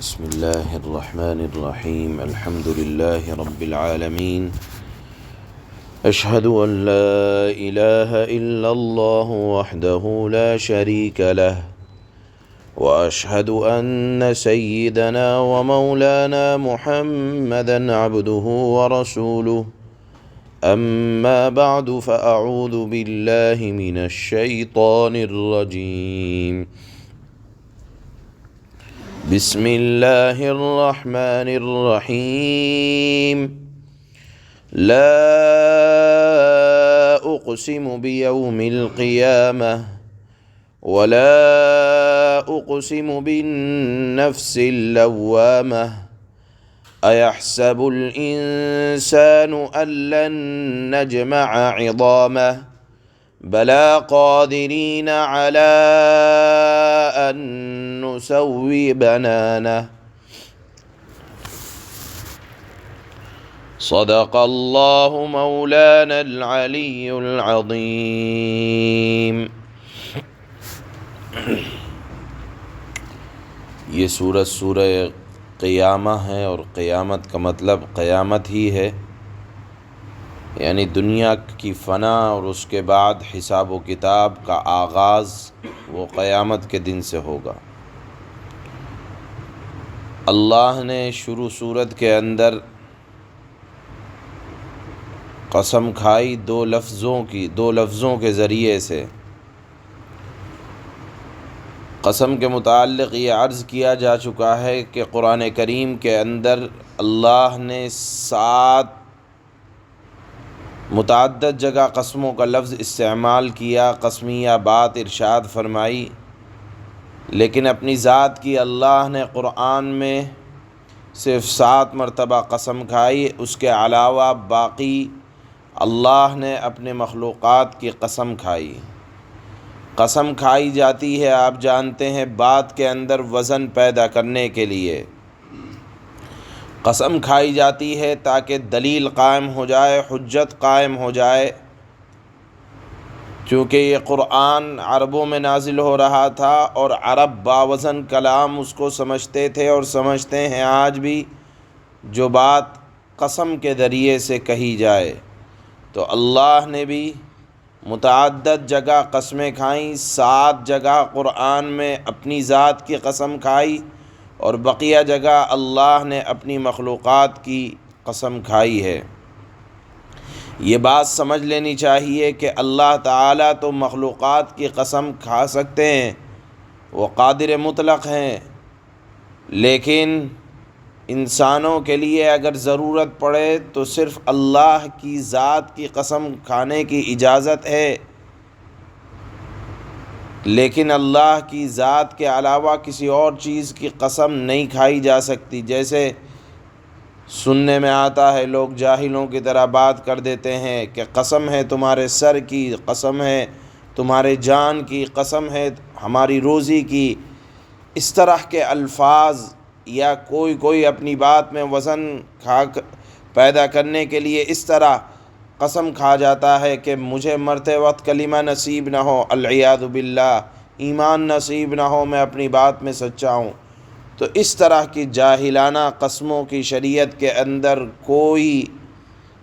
بسم الله الرحمن الرحيم الحمد لله رب العالمين أشهد أن لا إله إلا الله وحده لا شريك له وأشهد أن سيدنا ومولانا محمدا عبده ورسوله أما بعد فأعوذ بالله من الشيطان الرجيم بسم الله الرحمن الرحيم لا أقسم بيوم القيامة ولا أقسم بالنفس اللوامة أيحسب الإنسان أن لن نجمع عظامه بلى قادرين على أن نسوي بنانه صدق الله مولانا العلي العظيم۔ یہ سورہ قیامہ ہے، اور قیامت کا مطلب قیامت ہی ہے، یعنی دنیا کی فنا اور اس کے بعد حساب و کتاب کا آغاز وہ قیامت کے دن سے ہوگا۔ اللہ نے شروع سورت کے اندر قسم کھائی دو لفظوں کے ذریعے سے۔ قسم کے متعلق یہ عرض کیا جا چکا ہے کہ قرآن کریم کے اندر اللہ نے 7 متعدد جگہ قسموں کا لفظ استعمال کیا، قسمیہ بات ارشاد فرمائی، لیکن اپنی ذات کی اللہ نے قرآن میں صرف 7 مرتبہ قسم کھائی۔ اس کے علاوہ باقی اللہ نے اپنے مخلوقات کی قسم کھائی۔ قسم کھائی جاتی ہے، آپ جانتے ہیں، بات کے اندر وزن پیدا کرنے کے لیے قسم کھائی جاتی ہے تاکہ دلیل قائم ہو جائے، حجت قائم ہو جائے۔ چونکہ یہ قرآن عربوں میں نازل ہو رہا تھا اور عرب باوزن کلام اس کو سمجھتے تھے اور سمجھتے ہیں آج بھی، جو بات قسم کے ذریعے سے کہی جائے۔ تو اللہ نے بھی متعدد جگہ قسمیں کھائیں، 7 جگہ قرآن میں اپنی ذات کی قسم کھائی، اور بقیہ جگہ اللہ نے اپنی مخلوقات کی قسم کھائی ہے۔ یہ بات سمجھ لینی چاہیے کہ اللہ تعالیٰ تو مخلوقات کی قسم کھا سکتے ہیں، وہ قادر مطلق ہیں، لیکن انسانوں کے لیے اگر ضرورت پڑے تو صرف اللہ کی ذات کی قسم کھانے کی اجازت ہے، لیکن اللہ کی ذات کے علاوہ کسی اور چیز کی قسم نہیں کھائی جا سکتی۔ جیسے سننے میں آتا ہے، لوگ جاہلوں کی طرح بات کر دیتے ہیں کہ قسم ہے تمہارے سر کی، قسم ہے تمہارے جان کی، قسم ہے ہماری روزی کی۔ اس طرح کے الفاظ، یا کوئی اپنی بات میں وزن پیدا کرنے کے لیے اس طرح قسم کھا جاتا ہے کہ مجھے مرتے وقت کلمہ نصیب نہ ہو، العیاذ باللہ، ایمان نصیب نہ ہو، میں اپنی بات میں سچا ہوں۔ تو اس طرح کی جاہلانہ قسموں کی شریعت کے اندر کوئی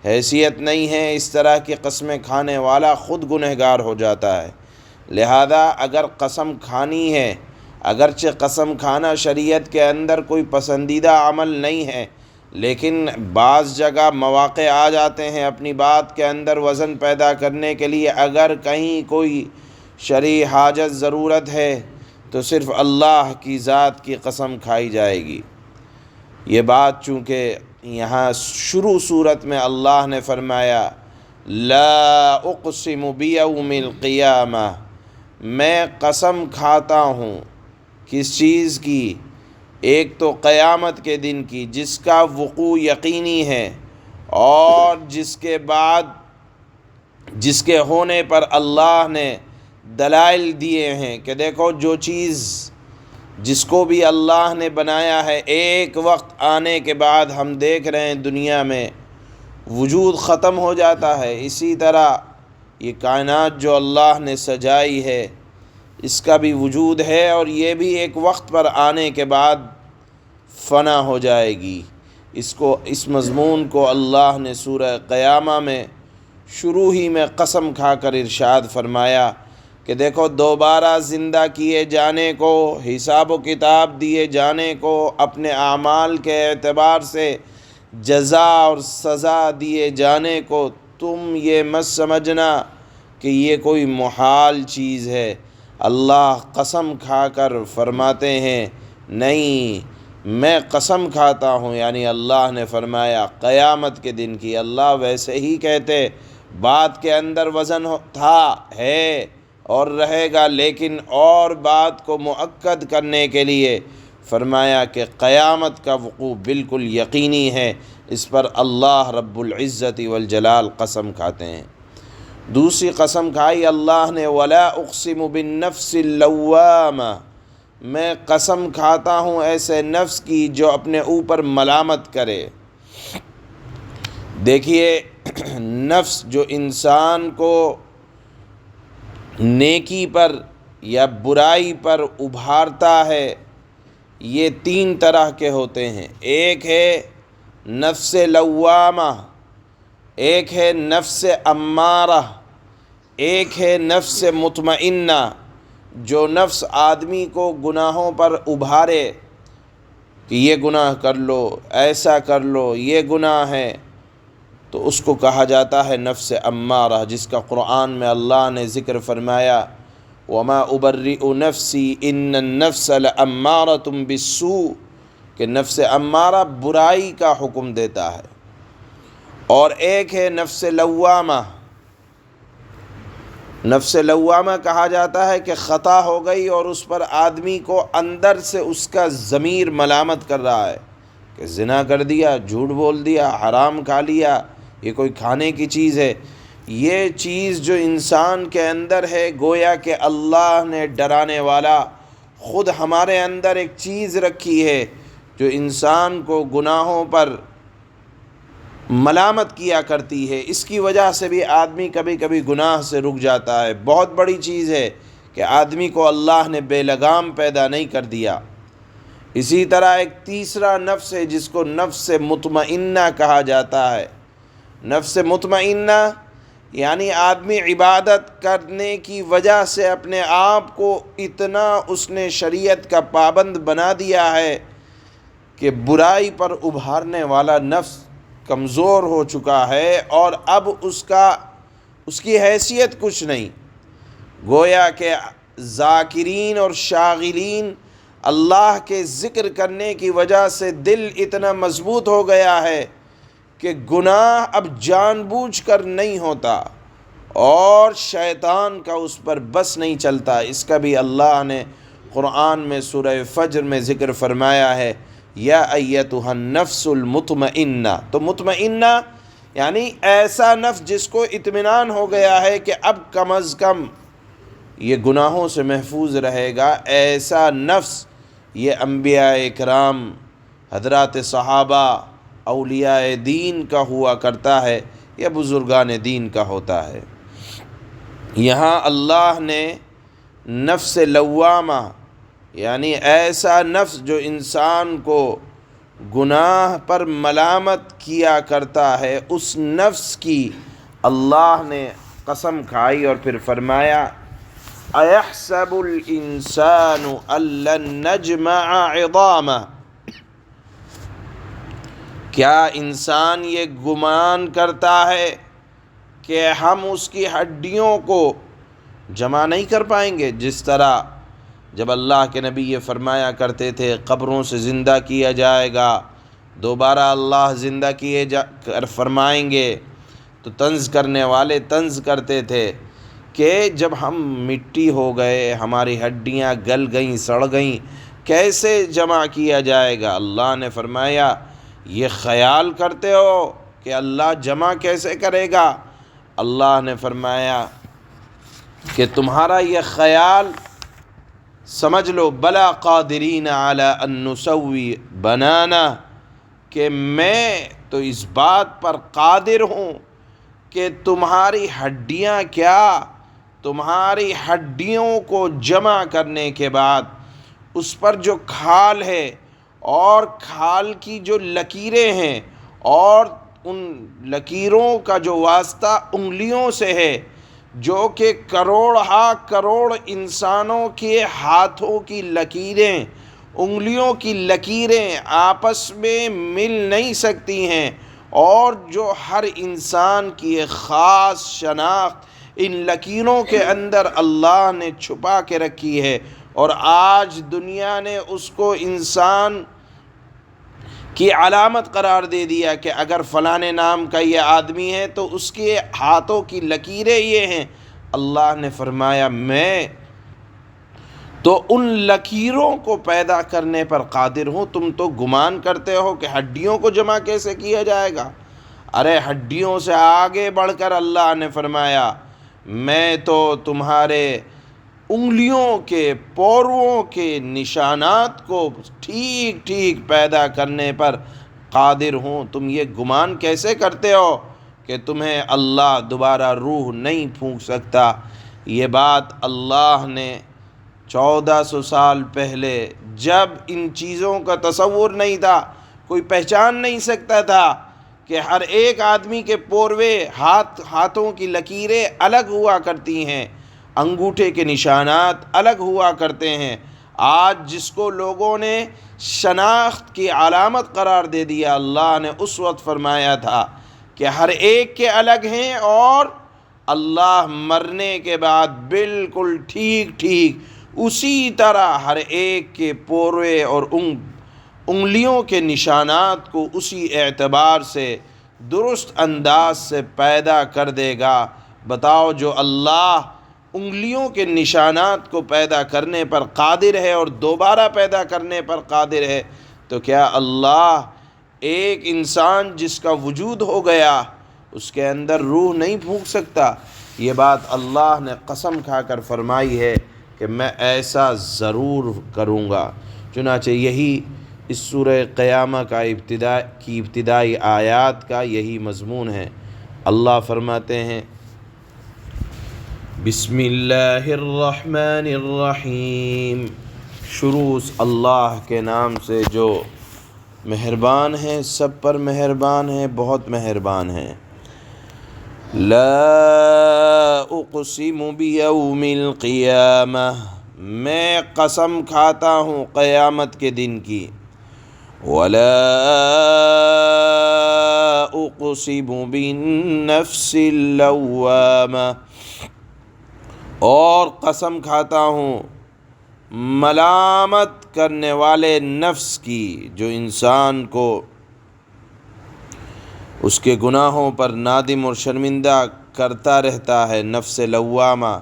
حیثیت نہیں ہے۔ اس طرح کی قسمیں کھانے والا خود گنہگار ہو جاتا ہے۔ لہذا اگر قسم کھانی ہے، اگرچہ قسم کھانا شریعت کے اندر کوئی پسندیدہ عمل نہیں ہے، لیکن بعض جگہ مواقع آ جاتے ہیں اپنی بات کے اندر وزن پیدا کرنے کے لیے، اگر کہیں کوئی شرعی حاجت ضرورت ہے تو صرف اللہ کی ذات کی قسم کھائی جائے گی۔ یہ بات چونکہ یہاں شروع صورت میں اللہ نے فرمایا لا اقسم بیوم القیامہ، میں قسم کھاتا ہوں کس چیز کی؟ ایک تو قیامت کے دن کی، جس کا وقوع یقینی ہے، اور جس کے بعد جس کے ہونے پر اللہ نے دلائل دیے ہیں کہ دیکھو جو چیز جس کو بھی اللہ نے بنایا ہے، ایک وقت آنے کے بعد ہم دیکھ رہے ہیں دنیا میں وجود ختم ہو جاتا ہے۔ اسی طرح یہ کائنات جو اللہ نے سجائی ہے اس کا بھی وجود ہے، اور یہ بھی ایک وقت پر آنے کے بعد فنا ہو جائے گی۔ اس مضمون کو اللہ نے سورہ قیامہ میں شروع ہی میں قسم کھا کر ارشاد فرمایا کہ دیکھو دوبارہ زندہ کیے جانے کو، حساب و کتاب دیے جانے کو، اپنے اعمال کے اعتبار سے جزا اور سزا دیے جانے کو تم یہ مت سمجھنا کہ یہ کوئی محال چیز ہے۔ اللہ قسم کھا کر فرماتے ہیں نہیں، میں قسم کھاتا ہوں، یعنی اللہ نے فرمایا قیامت کے دن کی۔ اللہ ویسے ہی کہتے، بات کے اندر وزن تھا، ہے اور رہے گا، لیکن اور بات کو مؤکد کرنے کے لیے فرمایا کہ قیامت کا وقوع بالکل یقینی ہے۔ اس پر اللہ رب العزت والجلال قسم کھاتے ہیں۔ دوسری قسم کھائی اللہ نے، وَلَا أُقْسِمُ بِالنَّفْسِ اللَّوَّامَةِ، میں قسم کھاتا ہوں ایسے نفس کی جو اپنے اوپر ملامت کرے۔ دیکھیے نفس جو انسان کو نیکی پر یا برائی پر ابھارتا ہے، یہ تین طرح کے ہوتے ہیں۔ ایک ہے نفس لوامہ، ایک ہے نفس امارہ، ایک ہے نفس مطمئنہ۔ جو نفس آدمی کو گناہوں پر ابھارے کہ یہ گناہ کر لو، ایسا کر لو، یہ گناہ ہے، تو اس کو کہا جاتا ہے نفس امارہ، جس کا قرآن میں اللہ نے ذکر فرمایا وَمَا أُبَرِّئُ نَفْسِي إِنَّ النَّفْسَ لَأَمَّارَةٌ بِالسُّوءِ، کہ نفس امارہ برائی کا حکم دیتا ہے۔ اور ایک ہے نفس لوامہ۔ نفس لوامہ کہا جاتا ہے کہ خطا ہو گئی اور اس پر آدمی کو اندر سے اس کا ضمیر ملامت کر رہا ہے کہ زنا کر دیا، جھوٹ بول دیا، حرام کھا لیا، یہ کوئی کھانے کی چیز ہے۔ یہ چیز جو انسان کے اندر ہے، گویا کہ اللہ نے ڈرانے والا خود ہمارے اندر ایک چیز رکھی ہے جو انسان کو گناہوں پر ملامت کیا کرتی ہے۔ اس کی وجہ سے بھی آدمی کبھی کبھی گناہ سے رک جاتا ہے۔ بہت بڑی چیز ہے کہ آدمی کو اللہ نے بے لگام پیدا نہیں کر دیا۔ اسی طرح ایک تیسرا نفس ہے جس کو نفس مطمئنہ کہا جاتا ہے۔ نفس مطمئنہ یعنی آدمی عبادت کرنے کی وجہ سے اپنے آپ کو اتنا اس نے شریعت کا پابند بنا دیا ہے کہ برائی پر ابھارنے والا نفس کمزور ہو چکا ہے اور اب اس کی حیثیت کچھ نہیں۔ گویا کہ ذاکرین اور شاغلین اللہ کے ذکر کرنے کی وجہ سے دل اتنا مضبوط ہو گیا ہے کہ گناہ اب جان بوجھ کر نہیں ہوتا اور شیطان کا اس پر بس نہیں چلتا۔ اس کا بھی اللہ نے قرآن میں سورہ فجر میں ذکر فرمایا ہے، یا ایتھا النفس المطمئنہ۔ تو مطمئنہ یعنی ایسا نفس جس کو اطمینان ہو گیا ہے کہ اب کم از کم یہ گناہوں سے محفوظ رہے گا، ایسا نفس یہ انبیاء اکرام، حضرات صحابہ، اولیاء دین کا ہوا کرتا ہے یا بزرگان دین کا ہوتا ہے۔ یہاں اللہ نے نفس لوامہ یعنی ایسا نفس جو انسان کو گناہ پر ملامت کیا کرتا ہے، اس نفس کی اللہ نے قسم کھائی اور پھر فرمایا اَيَحْسَبُ الْإِنسَانُ أَن لَّن نَّجْمَعَ عِظَامَهُ، کیا انسان یہ گمان کرتا ہے کہ ہم اس کی ہڈیوں کو جمع نہیں کر پائیں گے؟ جس طرح جب اللہ کے نبی یہ فرمایا کرتے تھے قبروں سے زندہ کیا جائے گا، دوبارہ اللہ زندہ کیے فرمائیں گے، تو طنز کرنے والے طنز کرتے تھے کہ جب ہم مٹی ہو گئے، ہماری ہڈیاں گل گئیں، سڑ گئیں، کیسے جمع کیا جائے گا؟ اللہ نے فرمایا یہ خیال کرتے ہو کہ اللہ جمع کیسے کرے گا؟ اللہ نے فرمایا کہ تمہارا یہ خیال سمجھ لو بلا قادرین علی ان نسوی بنانا، کہ میں تو اس بات پر قادر ہوں کہ تمہاری ہڈیاں کیا، تمہاری ہڈیوں کو جمع کرنے کے بعد اس پر جو کھال ہے اور کھال کی جو لکیریں ہیں اور ان لکیروں کا جو واسطہ انگلیوں سے ہے، جو کہ کروڑ ہا کروڑ انسانوں کے ہاتھوں کی لکیریں، انگلیوں کی لکیریں آپس میں مل نہیں سکتی ہیں، اور جو ہر انسان کی ایک خاص شناخت ان لکیروں کے اندر اللہ نے چھپا کے رکھی ہے، اور آج دنیا نے اس کو انسان کی علامت قرار دے دیا کہ اگر فلاں نام کا یہ آدمی ہے تو اس کے ہاتھوں کی لکیریں یہ ہیں۔ اللہ نے فرمایا میں تو ان لکیروں کو پیدا کرنے پر قادر ہوں، تم تو گمان کرتے ہو کہ ہڈیوں کو جمع کیسے کیا جائے گا؟ ارے ہڈیوں سے آگے بڑھ کر اللہ نے فرمایا میں تو تمہارے انگلیوں کے پوروں کے نشانات کو ٹھیک ٹھیک پیدا کرنے پر قادر ہوں۔ تم یہ گمان کیسے کرتے ہو کہ تمہیں اللہ دوبارہ روح نہیں پھونک سکتا؟ یہ بات اللہ نے 1400 سال پہلے، جب ان چیزوں کا تصور نہیں تھا، کوئی پہچان نہیں سکتا تھا کہ ہر ایک آدمی کے پوروے ہاتھوں کی لکیریں الگ ہوا کرتی ہیں، انگوٹھے کے نشانات الگ ہوا کرتے ہیں۔ آج جس کو لوگوں نے شناخت کی علامت قرار دے دیا، اللہ نے اس وقت فرمایا تھا کہ ہر ایک کے الگ ہیں، اور اللہ مرنے کے بعد بالکل ٹھیک ٹھیک اسی طرح ہر ایک کے پوروے اور انگلیوں کے نشانات کو اسی اعتبار سے درست انداز سے پیدا کر دے گا۔ بتاؤ، جو اللہ انگلیوں کے نشانات کو پیدا کرنے پر قادر ہے اور دوبارہ پیدا کرنے پر قادر ہے، تو کیا اللہ ایک انسان جس کا وجود ہو گیا اس کے اندر روح نہیں پھونک سکتا؟ یہ بات اللہ نے قسم کھا کر فرمائی ہے کہ میں ایسا ضرور کروں گا۔ چنانچہ یہی اس سورہ قیامہ کا ابتدائی آیات کا یہی مضمون ہے۔ اللہ فرماتے ہیں بسم اللہ الرحمن الرحیم، شروع اللہ کے نام سے جو مہربان ہے، سب پر مہربان ہے، بہت مہربان ہے۔ لا اقسم بیوم القیامہ، میں قسم کھاتا ہوں قیامت کے دن کی۔ ولا اقسم بالنفس اللوامہ، اور قسم کھاتا ہوں ملامت کرنے والے نفس کی، جو انسان کو اس کے گناہوں پر نادم اور شرمندہ کرتا رہتا ہے، نفس لوامہ۔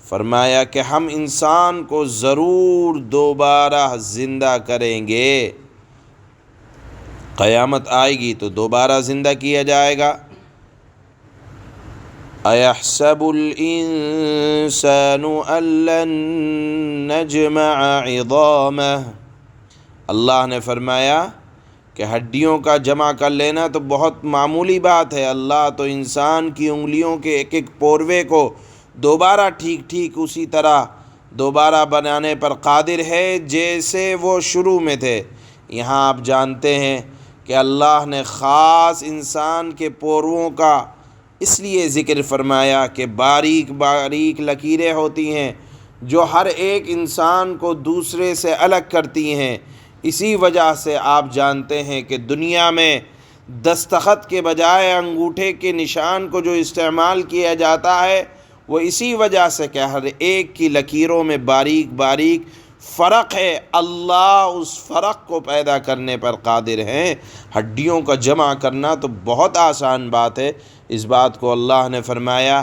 فرمایا کہ ہم انسان کو ضرور دوبارہ زندہ کریں گے، قیامت آئے گی تو دوبارہ زندہ کیا جائے گا۔ اَيَحْسَبُ الْإِنسَانُ أَن لَّن نَّجْمَعَ عِظَامَهُ، اللہ نے فرمایا کہ ہڈیوں کا جمع کر لینا تو بہت معمولی بات ہے۔ اللہ تو انسان کی انگلیوں کے ایک ایک پوروے کو دوبارہ ٹھیک ٹھیک اسی طرح دوبارہ بنانے پر قادر ہے جیسے وہ شروع میں تھے۔ یہاں آپ جانتے ہیں کہ اللہ نے خاص انسان کے پورووں کا اس لیے ذکر فرمایا کہ باریک باریک لکیریں ہوتی ہیں جو ہر ایک انسان کو دوسرے سے الگ کرتی ہیں۔ اسی وجہ سے آپ جانتے ہیں کہ دنیا میں دستخط کے بجائے انگوٹھے کے نشان کو جو استعمال کیا جاتا ہے، وہ اسی وجہ سے کہ ہر ایک کی لکیروں میں باریک باریک فرق ہے۔ اللہ اس فرق کو پیدا کرنے پر قادر ہیں۔ ہڈیوں کا جمع کرنا تو بہت آسان بات ہے۔ اس بات کو اللہ نے فرمایا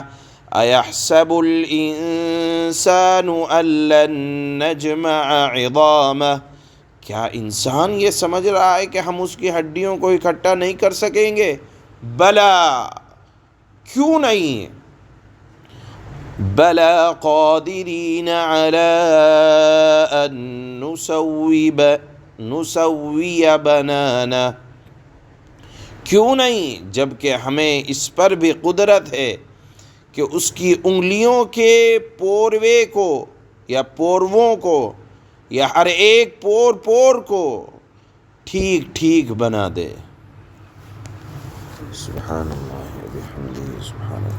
اَيَحْسَبُ الْإِنسَانُ أَن لَّن نَّجْمَعَ عِظَامَهُ، کیا انسان یہ سمجھ رہا ہے کہ ہم اس کی ہڈیوں کو اکٹھا نہیں کر سکیں گے؟ بلا، کیوں نہیں، بلا قادرین علی ان نسوی بنانہ، کیوں نہیں، جبکہ ہمیں اس پر بھی قدرت ہے کہ اس کی انگلیوں کے پوروے کو یا پورووں کو یا ہر ایک پور کو ٹھیک ٹھیک بنا دے۔ سبحان اللہ و بحمدہ، سبحان اللہ۔